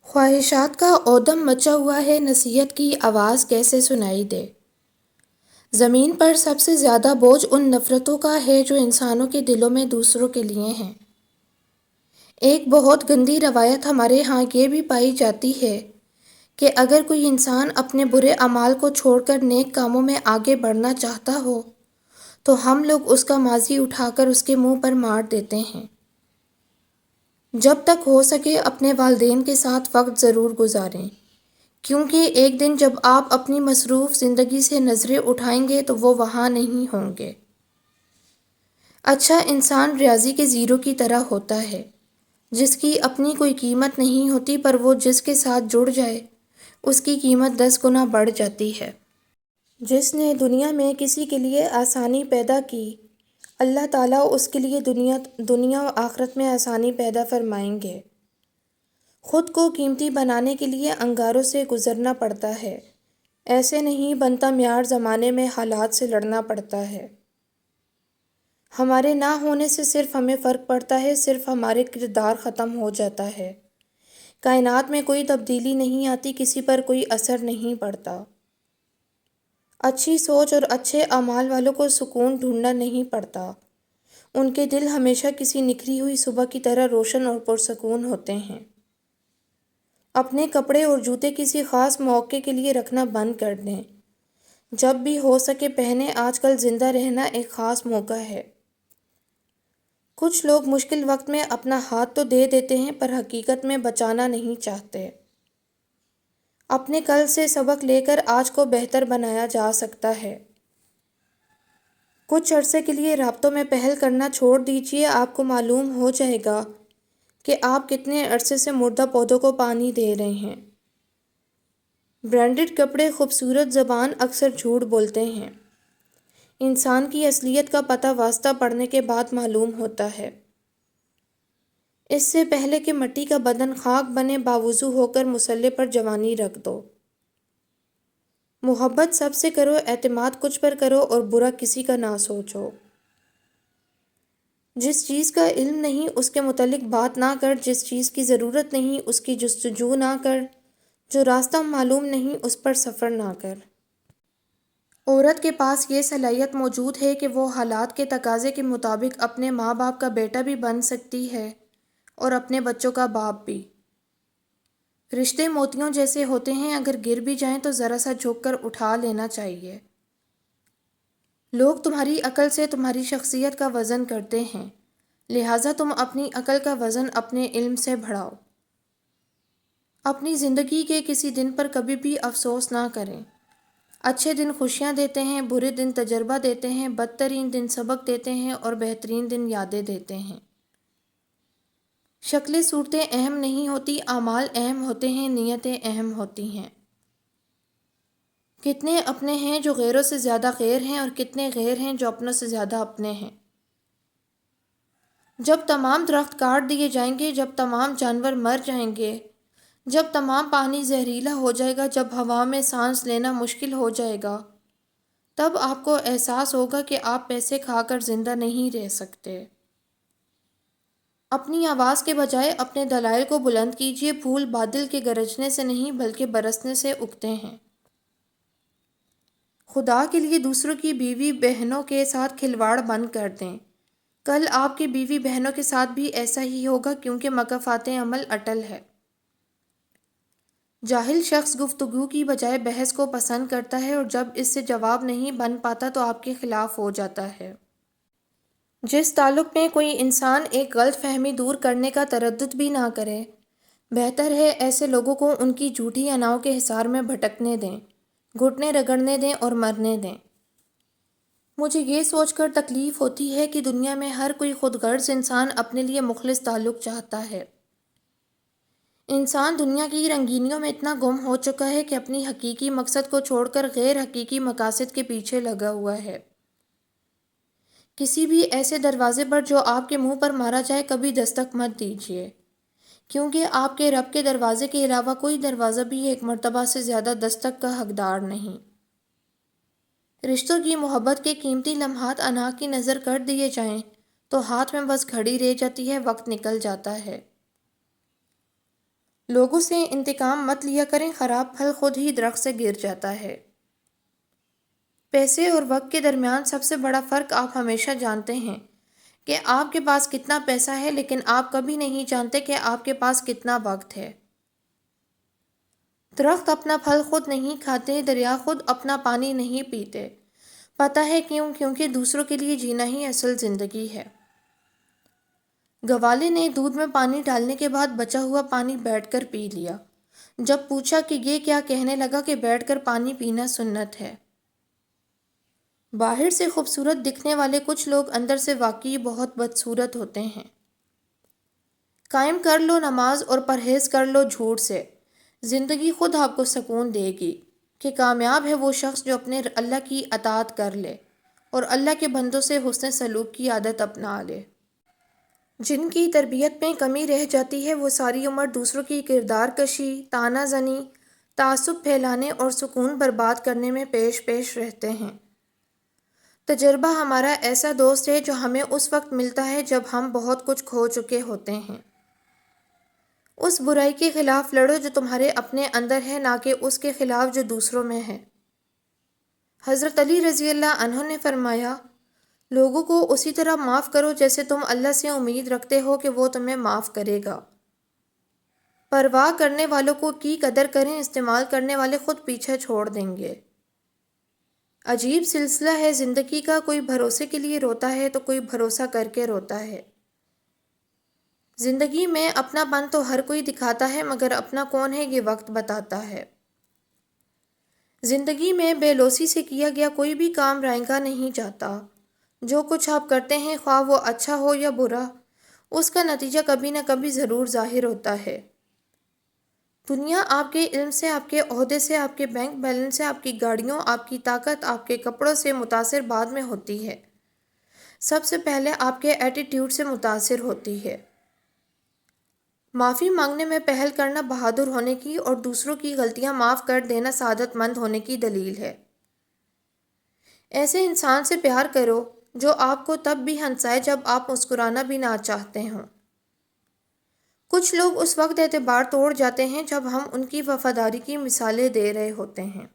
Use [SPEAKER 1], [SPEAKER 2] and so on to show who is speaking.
[SPEAKER 1] خواہشات کا عودم مچا ہوا ہے، نصیحت کی آواز کیسے سنائی دے؟ زمین پر سب سے زیادہ بوجھ ان نفرتوں کا ہے جو انسانوں کے دلوں میں دوسروں کے لیے ہیں۔ ایک بہت گندی روایت ہمارے ہاں یہ بھی پائی جاتی ہے کہ اگر کوئی انسان اپنے برے اعمال کو چھوڑ کر نیک کاموں میں آگے بڑھنا چاہتا ہو تو ہم لوگ اس کا ماضی اٹھا کر اس کے منہ پر مار دیتے ہیں۔ جب تک ہو سکے اپنے والدین کے ساتھ وقت ضرور گزاریں، کیونکہ ایک دن جب آپ اپنی مصروف زندگی سے نظریں اٹھائیں گے تو وہ وہاں نہیں ہوں گے۔ اچھا انسان ریاضی کے زیرو کی طرح ہوتا ہے، جس کی اپنی کوئی قیمت نہیں ہوتی، پر وہ جس کے ساتھ جڑ جائے اس کی قیمت 10 گنا بڑھ جاتی ہے۔ جس نے دنیا میں کسی کے لیے آسانی پیدا کی، اللہ تعالیٰ اس کے لیے دنیا و آخرت میں آسانی پیدا فرمائیں گے۔ خود کو قیمتی بنانے کے لیے انگاروں سے گزرنا پڑتا ہے، ایسے نہیں بنتا معیار، زمانے میں حالات سے لڑنا پڑتا ہے۔ ہمارے نہ ہونے سے صرف ہمیں فرق پڑتا ہے، صرف ہمارے کردار ختم ہو جاتا ہے۔ کائنات میں کوئی تبدیلی نہیں آتی، کسی پر کوئی اثر نہیں پڑتا۔ اچھی سوچ اور اچھے اعمال والوں کو سکون ڈھونڈنا نہیں پڑتا، ان کے دل ہمیشہ کسی نکھری ہوئی صبح کی طرح روشن اور پرسکون ہوتے ہیں۔ اپنے کپڑے اور جوتے کسی خاص موقع کے لیے رکھنا بند کر دیں، جب بھی ہو سکے پہنیں، آج کل زندہ رہنا ایک خاص موقع ہے۔ کچھ لوگ مشکل وقت میں اپنا ہاتھ تو دے دیتے ہیں پر حقیقت میں بچانا نہیں چاہتے۔ اپنے کل سے سبق لے کر آج کو بہتر بنایا جا سکتا ہے۔ کچھ عرصے کے لیے رابطوں میں پہل کرنا چھوڑ دیجیے، آپ کو معلوم ہو جائے گا کہ آپ کتنے عرصے سے مردہ پودوں کو پانی دے رہے ہیں۔ برانڈڈ کپڑے، خوبصورت زبان اکثر جھوٹ بولتے ہیں۔ انسان کی اصلیت کا پتہ واسطہ پڑنے کے بعد معلوم ہوتا ہے۔ اس سے پہلے کہ مٹی کا بدن خاک بنے، باوضو ہو کر مصلے پر جوانی رکھ دو۔ محبت سب سے کرو، اعتماد کچھ پر کرو اور برا کسی کا نہ سوچو۔ جس چیز کا علم نہیں اس کے متعلق بات نہ کر، جس چیز کی ضرورت نہیں اس کی جستجو نہ کر، جو راستہ معلوم نہیں اس پر سفر نہ کر۔ عورت کے پاس یہ صلاحیت موجود ہے کہ وہ حالات کے تقاضے کے مطابق اپنے ماں باپ کا بیٹا بھی بن سکتی ہے اور اپنے بچوں کا باپ بھی۔ رشتے موتیوں جیسے ہوتے ہیں، اگر گر بھی جائیں تو ذرا سا جھک کر اٹھا لینا چاہیے۔ لوگ تمہاری عقل سے تمہاری شخصیت کا وزن کرتے ہیں، لہٰذا تم اپنی عقل کا وزن اپنے علم سے بڑھاؤ۔ اپنی زندگی کے کسی دن پر کبھی بھی افسوس نہ کریں۔ اچھے دن خوشیاں دیتے ہیں، برے دن تجربہ دیتے ہیں، بدترین دن سبق دیتے ہیں اور بہترین دن یادیں دیتے ہیں۔ شکلیں صورتیں اہم نہیں ہوتی، اعمال اہم ہوتے ہیں، نیتیں اہم ہوتی ہیں۔ کتنے اپنے ہیں جو غیروں سے زیادہ غیر ہیں اور کتنے غیر ہیں جو اپنوں سے زیادہ اپنے ہیں۔ جب تمام درخت کاٹ دیے جائیں گے، جب تمام جانور مر جائیں گے، جب تمام پانی زہریلا ہو جائے گا، جب ہوا میں سانس لینا مشکل ہو جائے گا، تب آپ کو احساس ہوگا کہ آپ پیسے کھا کر زندہ نہیں رہ سکتے۔ اپنی آواز کے بجائے اپنے دلائل کو بلند کیجیے، پھول بادل کے گرجنے سے نہیں بلکہ برسنے سے اگتے ہیں۔ خدا کے لیے دوسروں کی بیوی بہنوں کے ساتھ کھلواڑ بند کر دیں، کل آپ کی بیوی بہنوں کے ساتھ بھی ایسا ہی ہوگا، کیونکہ مکافات عمل اٹل ہے۔ جاہل شخص گفتگو کی بجائے بحث کو پسند کرتا ہے اور جب اس سے جواب نہیں بن پاتا تو آپ کے خلاف ہو جاتا ہے۔ جس تعلق میں کوئی انسان ایک غلط فہمی دور کرنے کا تردد بھی نہ کرے، بہتر ہے ایسے لوگوں کو ان کی جھوٹی اناؤں کے حصار میں بھٹکنے دیں، گھٹنے رگڑنے دیں اور مرنے دیں۔ مجھے یہ سوچ کر تکلیف ہوتی ہے کہ دنیا میں ہر کوئی خود غرض انسان اپنے لیے مخلص تعلق چاہتا ہے۔ انسان دنیا کی رنگینیوں میں اتنا گم ہو چکا ہے کہ اپنی حقیقی مقصد کو چھوڑ کر غیر حقیقی مقاصد کے پیچھے لگا ہوا ہے۔ کسی بھی ایسے دروازے پر جو آپ کے منہ پر مارا جائے کبھی دستک مت دیجیے، کیونکہ آپ کے رب کے دروازے کے علاوہ کوئی دروازہ بھی ایک مرتبہ سے زیادہ دستک کا حقدار نہیں۔ رشتوں کی محبت کے قیمتی لمحات انا کی نظر کر دیے جائیں تو ہاتھ میں بس گھڑی رہ جاتی ہے، وقت نکل جاتا ہے۔ لوگوں سے انتقام مت لیا کریں، خراب پھل خود ہی درخت سے گر جاتا ہے۔ پیسے اور وقت کے درمیان سب سے بڑا فرق آپ ہمیشہ جانتے ہیں کہ آپ کے پاس کتنا پیسہ ہے، لیکن آپ کبھی نہیں جانتے کہ آپ کے پاس کتنا وقت ہے۔ درخت اپنا پھل خود نہیں کھاتے، دریا خود اپنا پانی نہیں پیتے۔ پتہ ہے کیوں؟ کیونکہ دوسروں کے لیے جینا ہی اصل زندگی ہے۔ گوالے نے دودھ میں پانی ڈالنے کے بعد بچا ہوا پانی بیٹھ کر پی لیا۔ جب پوچھا کہ یہ کیا، کہنے لگا کہ بیٹھ کر پانی پینا سنت ہے۔ باہر سے خوبصورت دکھنے والے کچھ لوگ اندر سے واقعی بہت بدصورت ہوتے ہیں۔ قائم کر لو نماز اور پرہیز کر لو جھوٹ سے، زندگی خود آپ کو سکون دے گی کہ کامیاب ہے وہ شخص جو اپنے اللہ کی اطاعت کر لے اور اللہ کے بندوں سے حسن سلوک کی عادت اپنا لے۔ جن کی تربیت میں کمی رہ جاتی ہے وہ ساری عمر دوسروں کی کردار کشی، طعنہ زنی، تعصب پھیلانے اور سکون برباد کرنے میں پیش پیش رہتے ہیں۔ تجربہ ہمارا ایسا دوست ہے جو ہمیں اس وقت ملتا ہے جب ہم بہت کچھ کھو چکے ہوتے ہیں۔ اس برائی کے خلاف لڑو جو تمہارے اپنے اندر ہے، نہ کہ اس کے خلاف جو دوسروں میں ہے۔ حضرت علی رضی اللہ عنہ نے فرمایا، لوگوں کو اسی طرح معاف کرو جیسے تم اللہ سے امید رکھتے ہو کہ وہ تمہیں معاف کرے گا۔ پرواہ کرنے والوں کو کی قدر کریں، استعمال کرنے والے خود پیچھے چھوڑ دیں گے۔ عجیب سلسلہ ہے زندگی کا، کوئی بھروسے کے لیے روتا ہے تو کوئی بھروسہ کر کے روتا ہے۔ زندگی میں اپنا پن تو ہر کوئی دکھاتا ہے، مگر اپنا کون ہے یہ وقت بتاتا ہے۔ زندگی میں بے لوثی سے کیا گیا کوئی بھی کام رائیگاں نہیں جاتا۔ جو کچھ آپ کرتے ہیں، خواہ وہ اچھا ہو یا برا، اس کا نتیجہ کبھی نہ کبھی ضرور ظاہر ہوتا ہے۔ دنیا آپ کے علم سے، آپ کے عہدے سے، آپ کے بینک بیلنس سے، آپ کی گاڑیوں، آپ کی طاقت، آپ کے کپڑوں سے متاثر بعد میں ہوتی ہے۔ سب سے پہلے آپ کے ایٹیٹیوڈ سے متاثر ہوتی ہے۔ معافی مانگنے میں پہل کرنا بہادر ہونے کی اور دوسروں کی غلطیاں معاف کر دینا سعادت مند ہونے کی دلیل ہے۔ ایسے انسان سے پیار کرو جو آپ کو تب بھی ہنسائے جب آپ مسکرانا بھی نہ چاہتے ہوں۔ کچھ لوگ اس وقت اعتبار توڑ جاتے ہیں جب ہم ان کی وفاداری کی مثالیں دے رہے ہوتے ہیں۔